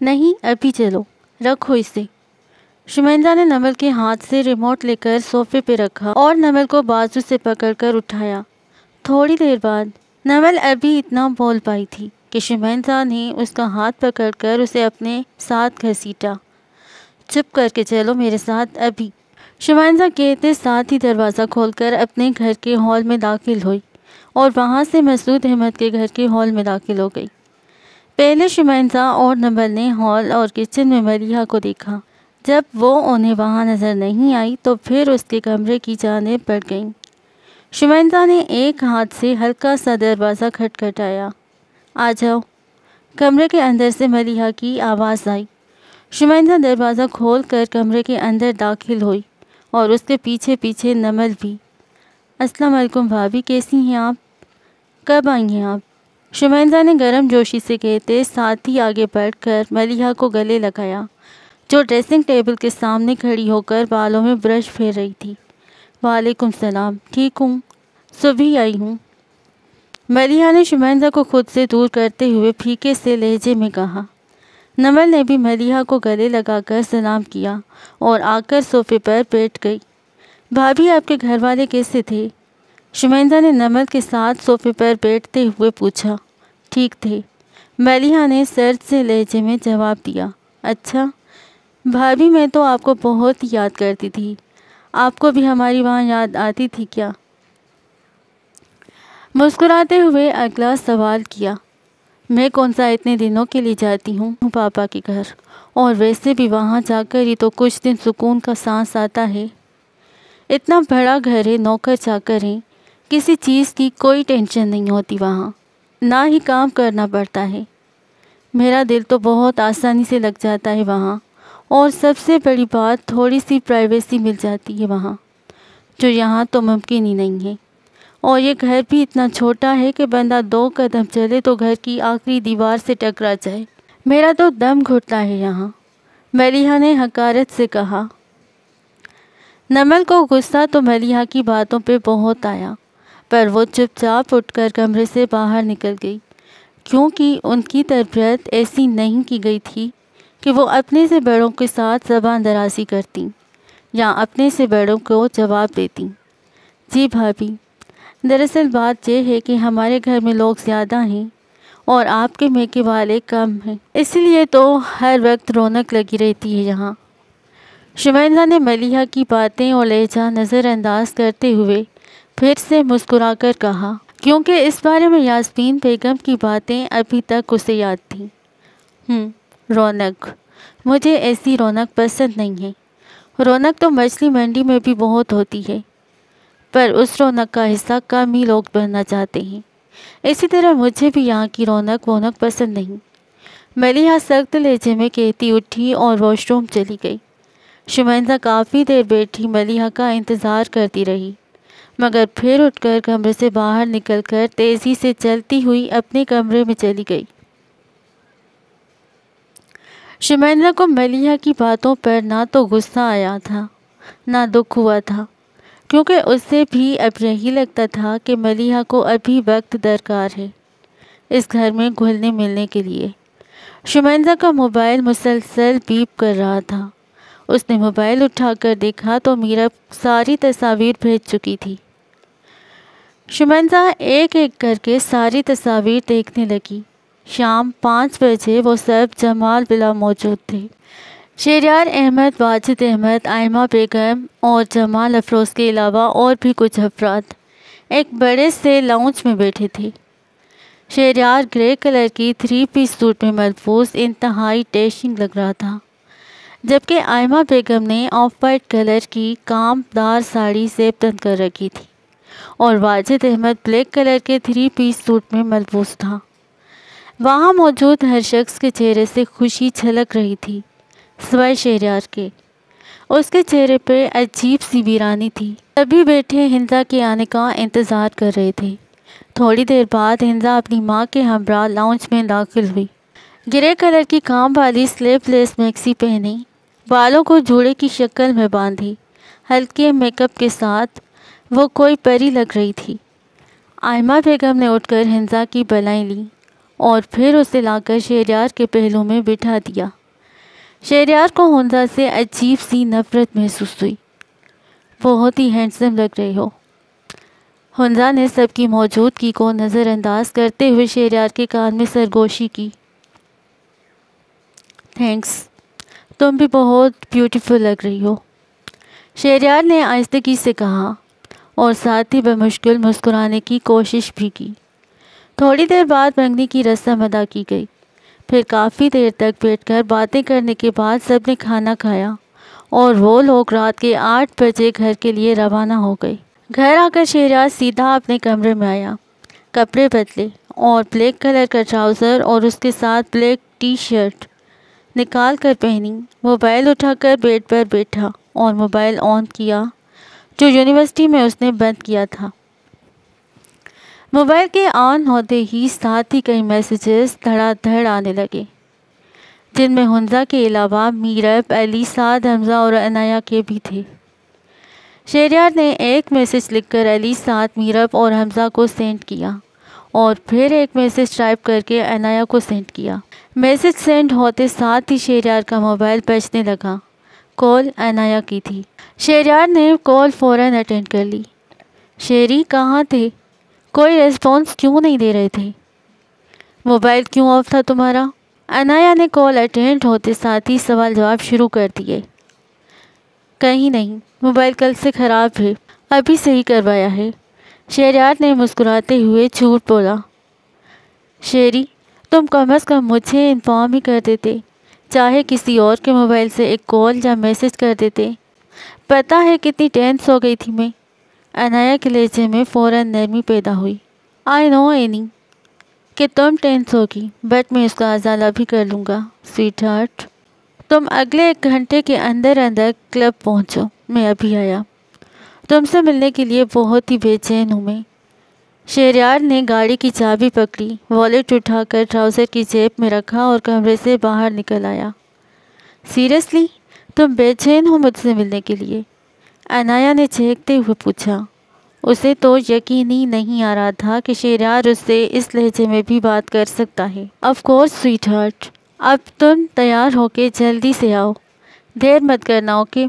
نہیں ابھی چلو، رکھو اسے۔ شمیندہ نے نمل کے ہاتھ سے ریموٹ لے کر صوفے پہ رکھا اور نمل کو بازو سے پکڑ کر اٹھایا۔ تھوڑی دیر بعد نمل ابھی اتنا بول پائی تھی کہ شمیندہ نے اس کا ہاتھ پکڑ کر اسے اپنے ساتھ گھسیٹا۔ چپ کر کے چلو میرے ساتھ ابھی۔ شمیندہ کہتے ساتھ ہی دروازہ کھول کر اپنے گھر کے ہال میں داخل ہوئی اور وہاں سے مسعود احمد کے گھر کے ہال میں داخل ہو گئی۔ پہلے شمیندہ اور نمل نے ہال اور کچن میں ملیحہ کو دیکھا۔ جب وہ انہیں وہاں نظر نہیں آئی تو پھر اس کے کمرے کی جانب بڑھ گئیں۔ شمیندہ نے ایک ہاتھ سے ہلکا سا دروازہ کھٹکھٹایا۔ آ جاؤ۔ کمرے کے اندر سے ملیحہ کی آواز آئی۔ شمیندہ دروازہ کھول کر کمرے کے اندر داخل ہوئی اور اس کے پیچھے پیچھے نمل بھی۔ السلام علیکم بھابھی، کیسی ہیں آپ؟ کب آئی ہیں آپ؟ شمیندہ نے گرم جوشی سے کہتے ساتھ ہی آگے بڑھ کر ملیحہ کو گلے لگایا، جو ڈریسنگ ٹیبل کے سامنے کھڑی ہو کر بالوں میں برش پھیر رہی تھی۔ وعلیکم السلام، ٹھیک ہوں، صبح آئی ہوں۔ ملیحہ نے شمیندہ کو خود سے دور کرتے ہوئے پھیکے سے لہجے میں کہا۔ نمل نے بھی ملیحہ کو گلے لگا کر سلام کیا اور آ کر صوفے پر بیٹھ گئی۔ بھابھی آپ کے گھر والے کیسے تھے؟ شمیندہ نے نمل کے ساتھ صوفے پر بیٹھتے ہوئے پوچھا۔ ٹھیک تھے، ملیحہ نے سرد سے لہجے میں جواب دیا۔ اچھا بھابھی، میں تو آپ کو بہت یاد کرتی تھی، آپ کو بھی ہماری وہاں یاد آتی تھی کیا؟ مسکراتے ہوئے اگلا سوال کیا۔ میں کون سا اتنے دنوں کے لیے جاتی ہوں پاپا کے گھر، اور ویسے بھی وہاں جا کر ہی تو کچھ دن سکون کا سانس آتا ہے۔ اتنا بڑا گھر ہے، نوکر چاکر ہیں، کسی چیز کی کوئی ٹینشن نہیں ہوتی وہاں، نہ ہی کام کرنا پڑتا ہے۔ میرا دل تو بہت آسانی سے لگ جاتا ہے وہاں، اور سب سے بڑی بات تھوڑی سی پرائیویسی مل جاتی ہے وہاں، جو یہاں تو ممکن ہی نہیں ہے۔ اور یہ گھر بھی اتنا چھوٹا ہے کہ بندہ 2 قدم چلے تو گھر کی آخری دیوار سے ٹکرا جائے۔ میرا تو دم گھٹتا ہے یہاں، ملیحہ نے حقارت سے کہا۔ نمل کو غصہ تو ملیحہ کی باتوں پہ بہت آیا، پر وہ چپ چاپ اٹھ کر کمرے سے باہر نکل گئی، کیونکہ ان کی تربیت ایسی نہیں کی گئی تھی کہ وہ اپنے سے بڑوں کے ساتھ زبان درازی کرتیں یا اپنے سے بڑوں کو جواب دیتیں۔ جی بھابھی، دراصل بات یہ ہے کہ ہمارے گھر میں لوگ زیادہ ہیں اور آپ کے میکے والے کم ہیں، اس لیے تو ہر وقت رونق لگی رہتی ہے یہاں۔ شمیندہ نے ملیحہ کی باتیں اور لہجہ نظر انداز کرتے ہوئے پھر سے مسکرا کر کہا، کیونکہ اس بارے میں یاسمین بیگم کی باتیں ابھی تک اسے یاد تھیں۔ رونق، مجھے ایسی رونق پسند نہیں ہے۔ رونق تو مچھلی منڈی میں بھی بہت ہوتی ہے، پر اس رونق کا حصہ کم ہی لوگ بننا چاہتے ہیں۔ اسی طرح مجھے بھی یہاں کی رونق پسند نہیں۔ ملیحہ سخت لہجے میں کہتی اٹھی اور واش روم چلی گئی۔ شمیندہ کافی دیر بیٹھی ملیحہ کا انتظار کرتی رہی، مگر پھر اٹھ کر کمرے سے باہر نکل کر تیزی سے چلتی ہوئی اپنے کمرے میں چلی گئی۔ شمیندہ کو ملیحہ کی باتوں پر نہ تو غصہ آیا تھا نہ دکھ ہوا تھا، کیونکہ اسے بھی اب یہی لگتا تھا کہ ملیحہ کو ابھی وقت درکار ہے اس گھر میں گھلنے ملنے کے لیے۔ شمیندہ کا موبائل مسلسل بیپ کر رہا تھا۔ اس نے موبائل اٹھا کر دیکھا تو میرا ساری تصاویر بھیج چکی تھی۔ شمیندہ ایک ایک کر کے ساری تصاویر دیکھنے لگی۔ شام 5 بجے وہ سب جمال ولا موجود تھے۔ شہریار احمد، واجد احمد، آئمہ بیگم اور جمال افروز کے علاوہ اور بھی کچھ افراد ایک بڑے سے لاؤنج میں بیٹھے تھے۔ شہریار گرے کلر کی 3 پیس سوٹ میں ملبوس انتہائی ڈیشنگ لگ رہا تھا، جبکہ آئمہ بیگم نے آف وائٹ کلر کی کام دار ساڑی زیب بند کر رکھی تھی اور واجد احمد بلیک کلر کے 3 پیس سوٹ میں ملبوس تھا۔ وہاں موجود ہر شخص کے چہرے سے خوشی چھلک رہی تھی سوائے شہریار کے۔ اس کے چہرے پہ عجیب سی ویرانی تھی۔ سبھی بیٹھے ہندا کے آنے کا انتظار کر رہے تھے۔ تھوڑی دیر بعد ہندا اپنی ماں کے ہمراہ لاؤنج میں داخل ہوئی۔ گرے کلر کی کام والی سلیپ لیس میکسی پہنی، بالوں کو جوڑے کی شکل میں باندھی، ہلکے میک اپ کے ساتھ وہ کوئی پری لگ رہی تھی۔ آئمہ بیگم نے اٹھ کر ہندا کی بالائیں لیں اور پھر اسے لا کر شہریار کے پہلو میں بٹھا دیا۔ شہریار کو حنزہ سے عجیب سی نفرت محسوس ہوئی۔ بہت ہی ہینڈسم لگ رہے ہو۔ حنزہ نے سب کی موجودگی کو نظر انداز کرتے ہوئے شہریار کے کان میں سرگوشی کی۔ تھینکس، تم بھی بہت بیوٹیفل لگ رہی ہو، شہریار نے آہستگی سے کہا اور ساتھ ہی بمشکل مسکرانے کی کوشش بھی کی۔ تھوڑی دیر بعد منگنی کی رسم ادا کی گئی۔ پھر کافی دیر تک بیٹھ کر باتیں کرنے کے بعد سب نے کھانا کھایا اور وہ لوگ رات کے 8 بجے گھر کے لیے روانہ ہو گئے۔ گھر آ کر شہریار سیدھا اپنے کمرے میں آیا، کپڑے بدلے اور بلیک کلر کا ٹراؤزر اور اس کے ساتھ بلیک ٹی شرٹ نکال کر پہنی۔ موبائل اٹھا کر بیڈ پر بیٹھا اور موبائل آن کیا جو یونیورسٹی میں اس نے بند کیا تھا۔ موبائل کے آن ہوتے ہی ساتھ ہی کئی میسیجز دھڑا دھڑ آنے لگے، جن میں حنزہ کے علاوہ میرب، علی، سعد، حمزہ اور عنایہ کے بھی تھے۔ شہریار نے ایک میسیج لکھ کر علی، سعد، میرب اور حمزہ کو سینڈ کیا اور پھر ایک میسیج ٹائپ کر کے عنایہ کو سینڈ کیا۔ میسیج سینڈ ہوتے ساتھ ہی شہریار کا موبائل بجنے لگا۔ کال عنایہ کی تھی۔ شہریار نے کال فوراً اٹینڈ کر لی۔ شہری کہاں تھے؟ کوئی ریسپانس کیوں نہیں دے رہے تھے؟ موبائل کیوں آف تھا تمہارا؟ عنایہ نے کال اٹینڈ ہوتے ساتھ ہی سوال جواب شروع کر دیے۔ کہیں نہیں، موبائل کل سے خراب ہے، ابھی صحیح کروایا ہے، شہریار نے مسکراتے ہوئے جھوٹ بولا۔ شہری، تم کم از کم مجھے انفارم ہی کر دیتے، چاہے کسی اور کے موبائل سے ایک کال یا میسیج کر دیتے۔ پتہ ہے کتنی ٹینس ہو گئی تھی میں۔ عنایہ کے لہجے میں فوراً نرمی پیدا ہوئی۔ آئی نو اینی کہ تم ٹینس ہوگی، بٹ میں اس کا ازالہ بھی کر لوں گا سویٹ ہارٹ۔ تم اگلے 1 گھنٹے کے اندر اندر کلب پہنچو، میں ابھی آیا۔ تم سے ملنے کے لیے بہت ہی بے چین ہوں میں۔ شہریار نے گاڑی کی چابی پکڑی، والیٹ اٹھا کر ٹراؤزر کی جیب میں رکھا اور کمرے سے باہر نکل آیا۔ سیریسلی، تم بے چین ہو مجھ سے ملنے کے لیے؟ عنایہ نے چہکتے ہوئے پوچھا۔ اسے تو یقین ہی نہیں آ رہا تھا کہ شہریار اس سے اس لہجے میں بھی بات کر سکتا ہے۔ آف کورس سویٹ ہارٹ، اب تم تیار ہو کے جلدی سے آؤ، دیر مت کرنا، اوکے؟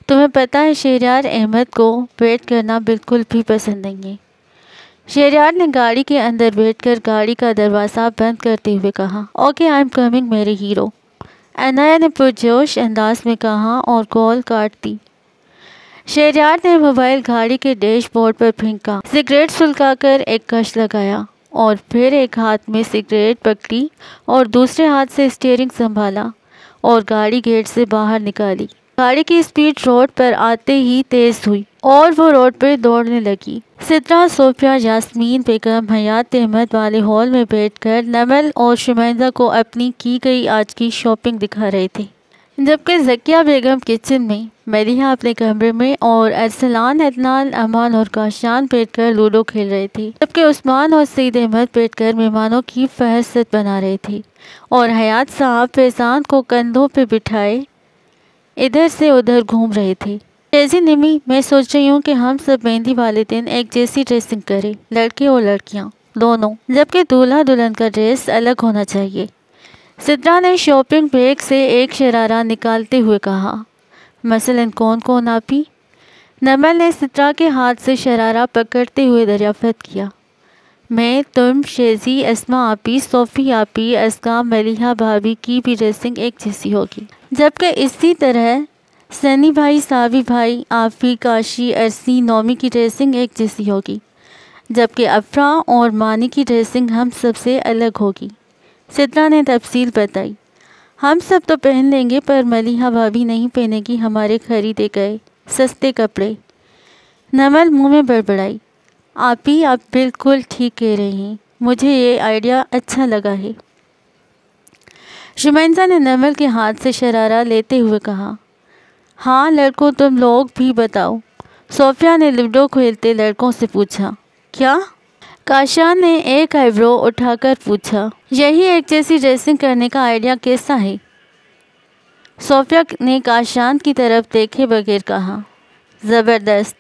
تمہیں پتہ ہے شہریار احمد کو ویٹ کرنا بالکل بھی پسند نہیں ہے۔ شہریار نے گاڑی کے اندر بیٹھ کر گاڑی کا دروازہ بند کرتے ہوئے کہا۔ اوکے، آئی ایم کمنگ میرے ہیرو، عنایہ نے پرجوش انداز میں کہا اور کال کاٹ دی۔ شہریار نے موبائل گاڑی کے ڈیش بورڈ پر پھینکا، سگریٹ سلگا کر ایک کش لگایا اور پھر ایک ہاتھ میں سگریٹ پکڑی اور دوسرے ہاتھ سے اسٹیئرنگ سنبھالا اور گاڑی گیٹ سے باہر نکالی۔ گاڑی کی اسپیڈ روڈ پر آتے ہی تیز ہوئی اور وہ روڈ پہ دوڑنے لگی۔ سدرا، صوفیہ، یاسمین بیگم حیات احمد والے ہال میں بیٹھ کر نمل اور شمائندہ کو اپنی کی گئی آج کی شاپنگ دکھا رہے تھے، جبکہ ذکیہ بیگم کچن میں، ملیحہ اپنے کمرے میں اور ارسلان، عدنان، امان اور کاشان بیٹھ کر لوڈو کھیل رہے تھے، جبکہ عثمان اور سعید احمد بیٹھ کر مہمانوں کی فہرست بنا رہے تھے اور حیات صاحب فیضان کو کندھوں پہ بٹھائے ادھر سے ادھر گھوم رہے تھے۔ تیزی نمی، میں سوچ رہی ہوں کہ ہم سب مہندی والے دن ایک جیسی ڈریسنگ کریں، لڑکے اور لڑکیاں دونوں، جبکہ دولہا دلہن کا ڈریس الگ ہونا چاہیے۔ سدرا نے شاپنگ بیگ سے ایک شرارہ نکالتے ہوئے کہا۔ مثلاً کون کون آپی؟ نمل نے سدرا کے ہاتھ سے شرارہ پکڑتے ہوئے دریافت کیا۔ میں، تم، شیزی، اسما آپی، صوفی آپی، اسکا، ملیحہ بھابی کی بھی ڈریسنگ ایک جیسی ہوگی، جبکہ اسی طرح سنی بھائی، ساوی بھائی، آفی، کاشی، ارسی، نومی کی ڈریسنگ ایک جیسی ہوگی، جبکہ افرا اور مانی کی ڈریسنگ ہم سب سے الگ ہوگی۔ سدرا نے تفصیل بتائی۔ ہم سب تو پہن لیں گے پر ملیحہ بھابی نہیں پہنے گی ہمارے خریدے گئے سستے کپڑے۔ نمل منہ میں بڑبڑائی۔ آپی، آپ بالکل ٹھیک کہہ رہے ہیں، مجھے یہ آئیڈیا اچھا لگا ہے۔ شمائندہ نے نمل کے ہاتھ سے شرارہ لیتے ہوئے کہا۔ ہاں لڑکوں، تم لوگ بھی بتاؤ، صوفیہ نے لوڈو کھیلتے لڑکوں سے پوچھا۔ کیا؟ کاشان نے ایک آئی برو اٹھا کر پوچھا۔ یہی ایک جیسی ڈریسنگ کرنے کا آئیڈیا کیسا ہے؟ صوفیہ نے کاشان کی طرف دیکھے بغیر کہا۔ زبردست،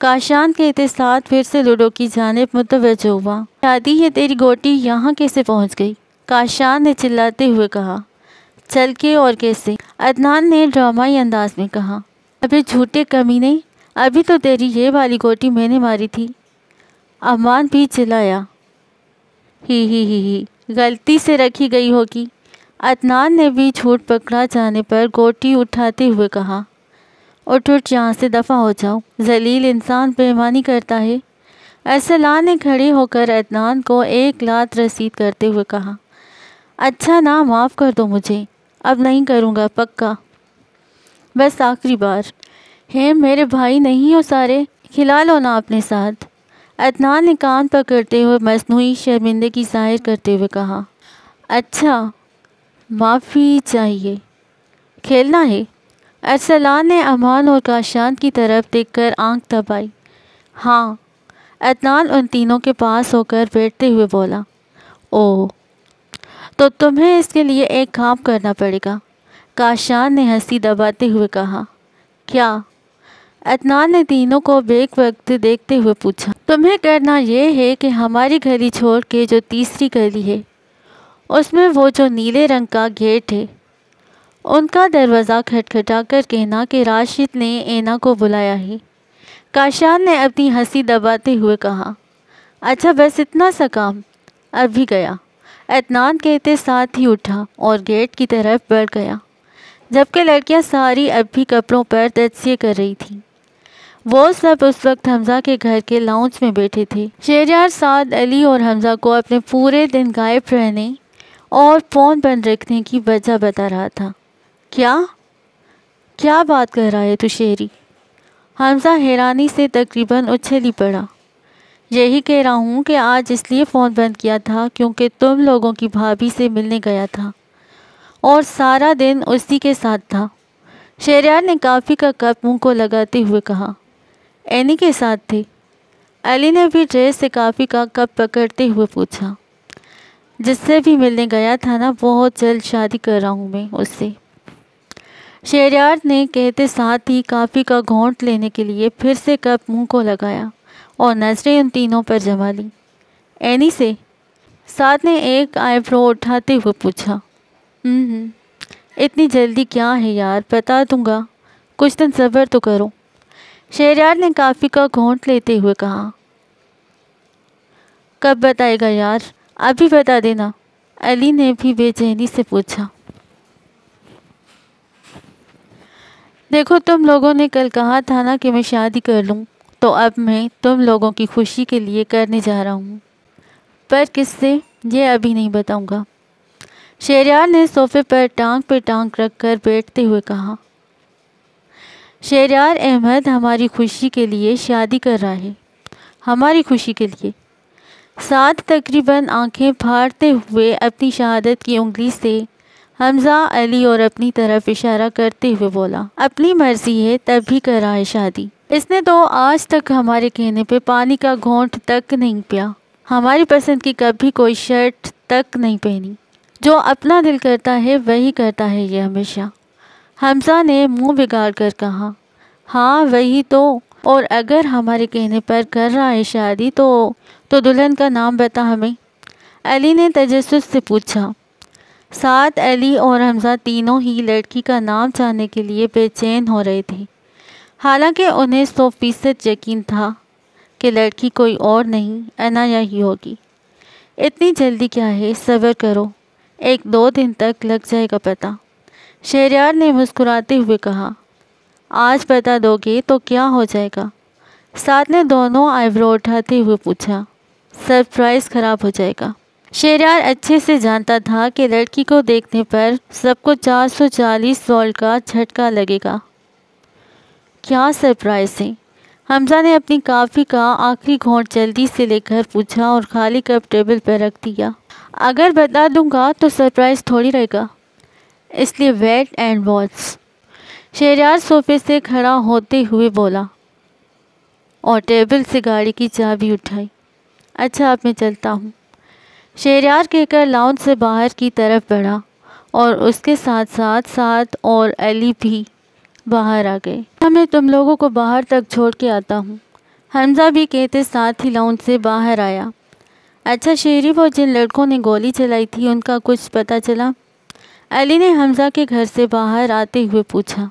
کاشان کہتے ساتھ پھر سے لوڈو کی جانب متوجہ ہوا۔ شادی ہے تیری گوٹی یہاں کیسے پہنچ گئی؟ کاشان نے چلاتے ہوئے کہا۔ چل کے اور کیسے؟ عدنان نے ڈرامائی انداز میں کہا۔ ابھی جھوٹے کمینے، ابھی تو تیری یہ والی گوٹی میں نے ماری تھی۔ امان بھی چلایا۔ ہی غلطی سے رکھی گئی ہوگی۔ عدنان نے بھی جھوٹ پکڑا جانے پر گوٹی اٹھاتے ہوئے کہا۔ اٹھ یہاں سے دفع ہو جاؤ، ذلیل انسان بےایمانی کرتا ہے۔ ارسلان نے کھڑے ہو کر عدنان کو ایک لات رسید کرتے ہوئے کہا۔ اچھا نا، معاف کر دو مجھے، اب نہیں کروں گا، پکا، بس آخری بار ہے، میرے بھائی نہیں ہو سارے، کھلا لو نا اپنے ساتھ۔ عدنان نے کان پکڑتے ہوئے مصنوعی شرمندگی ظاہر کرتے ہوئے کہا۔ اچھا، معافی چاہیے، کھیلنا ہے؟ ارسلان نے امان اور کاشان کی طرف دیکھ کر آنکھ دبائی۔ ہاں۔ عدنان ان تینوں کے پاس ہو کر بیٹھتے ہوئے بولا۔ اوہ، تو تمہیں اس کے لیے ایک کام کرنا پڑے گا، کاشان نے ہنسی دباتے ہوئے کہا۔ کیا؟ عدنان نے تینوں کو بیک وقت دیکھتے ہوئے پوچھا۔ تمہیں کرنا یہ ہے کہ ہماری گلی چھوڑ کے جو تیسری گلی ہے، اس میں وہ جو نیلے رنگ کا گیٹ ہے، ان کا دروازہ کھٹکھٹا کر کہنا کہ راشد نے اینا کو بلایا ہے۔ کاشان نے اپنی ہنسی دباتے ہوئے کہا۔ اچھا، بس اتنا سا کام؟ ابھی گیا، عدنان کہتے ساتھ ہی اٹھا اور گیٹ کی طرف بڑھ گیا، جبکہ لڑکیاں ساری اب بھی کپڑوں پر تجزیے کر رہی تھیں۔ وہ سب اس وقت حمزہ کے گھر کے لاؤنج میں بیٹھے تھے۔ شہریار سعد علی اور حمزہ کو اپنے پورے دن غائب رہنے اور فون بند رکھنے کی وجہ بتا رہا تھا۔ کیا بات کر رہا ہے تو شہری؟ حمزہ حیرانی سے تقریباً اچھل ہی پڑا۔ یہی کہہ رہا ہوں کہ آج اس لیے فون بند کیا تھا کیونکہ تم لوگوں کی بھابھی سے ملنے گیا تھا اور سارا دن اسی کے ساتھ تھا۔ شہریار نے کافی کا کپ منہ کو لگاتے ہوئے کہا۔ اینی کے ساتھ تھے؟ علی نے بھی ٹرے سے کافی کا کپ پکڑتے ہوئے پوچھا۔ جس سے بھی ملنے گیا تھا نا، بہت جلد شادی کر رہا ہوں میں اس سے، شہریار نے کہتے ساتھ ہی کافی کا گھونٹ لینے کے لیے پھر سے کپ منہ کو لگایا اور نظریں ان تینوں پر جما لیں۔ اینی سے؟ سعد نے ایک آئی برو اٹھاتے ہوئے پوچھا۔ اتنی جلدی کیا ہے یار، بتا دوں گا، کچھ دن صبر تو کرو، شہریار نے کافی کا گھونٹ لیتے ہوئے کہا۔ کب بتائے گا یار، ابھی بتا دینا، علی نے بھی بے چینی سے پوچھا۔ دیکھو، تم لوگوں نے کل کہا تھا نا کہ میں شادی کر لوں، تو اب میں تم لوگوں کی خوشی کے لیے کرنے جا رہا ہوں، پر کس سے یہ ابھی نہیں بتاؤں گا، شہریار نے صوفے پر ٹانگ پہ ٹانگ رکھ کر بیٹھتے ہوئے کہا۔ شہریار احمد ہماری خوشی کے لیے شادی کر رہا ہے، ہماری خوشی کے لیے؟ سعد تقریباً آنکھیں پھاڑتے ہوئے اپنی شہادت کی انگلی سے حمزہ، علی اور اپنی طرف اشارہ کرتے ہوئے بولا۔ اپنی مرضی ہے تب بھی کر رہا ہے شادی، اس نے تو آج تک ہمارے کہنے پہ پانی کا گھونٹ تک نہیں پیا، ہماری پسند کی کبھی کوئی شرٹ تک نہیں پہنی، جو اپنا دل کرتا ہے وہی کرتا ہے یہ ہمیشہ، حمزہ نے منہ بگاڑ کر کہا۔ ہاں وہی تو، اور اگر ہمارے کہنے پر کر رہا ہے شادی تو دلہن کا نام بتا ہمیں، علی نے تجسس سے پوچھا۔ سعد، علی اور حمزہ تینوں ہی لڑکی کا نام جاننے کے لیے بے چین ہو رہے تھے، حالانکہ انہیں 100% یقین تھا کہ لڑکی کوئی اور نہیں، عنایہ ہی ہوگی۔ اتنی جلدی کیا ہے، صبر کرو، 1-2 دن تک لگ جائے گا پتہ، شہریار نے مسکراتے ہوئے کہا۔ آج بتا دو گے تو کیا ہو جائے گا؟ سعد نے دونوں آئی برو اٹھاتے ہوئے پوچھا۔ سرپرائز خراب ہو جائے گا۔ شہریار اچھے سے جانتا تھا کہ لڑکی کو دیکھنے پر سب کو 440 وولٹ کا جھٹکا لگے گا۔ کیا سرپرائز ہے؟ حمزہ نے اپنی کافی کا آخری گھونٹ جلدی سے لے کر پوچھا اور خالی کپ ٹیبل پر رکھ دیا۔ اگر بتا دوں گا تو سرپرائز تھوڑی رہے گا، اس لیے ویٹ اینڈ واچ، شہریار صوفے سے کھڑا ہوتے ہوئے بولا اور ٹیبل سے گاڑی کی چابی اٹھائی۔ اچھا، اب میں چلتا ہوں، شہریار کہہ کر لاؤنج سے باہر کی طرف بڑھا اور اس کے ساتھ ساتھ سعد اور علی بھی باہر آ گئے۔ میں تم لوگوں کو باہر تک چھوڑ کے آتا ہوں، حمزہ بھی کہتے ساتھ ہی لاؤنج سے باہر آیا۔ اچھا شیری، وہ جن لڑکوں نے گولی چلائی تھی ان کا کچھ پتہ چلا؟ علی نے حمزہ کے گھر سے باہر آتے ہوئے پوچھا۔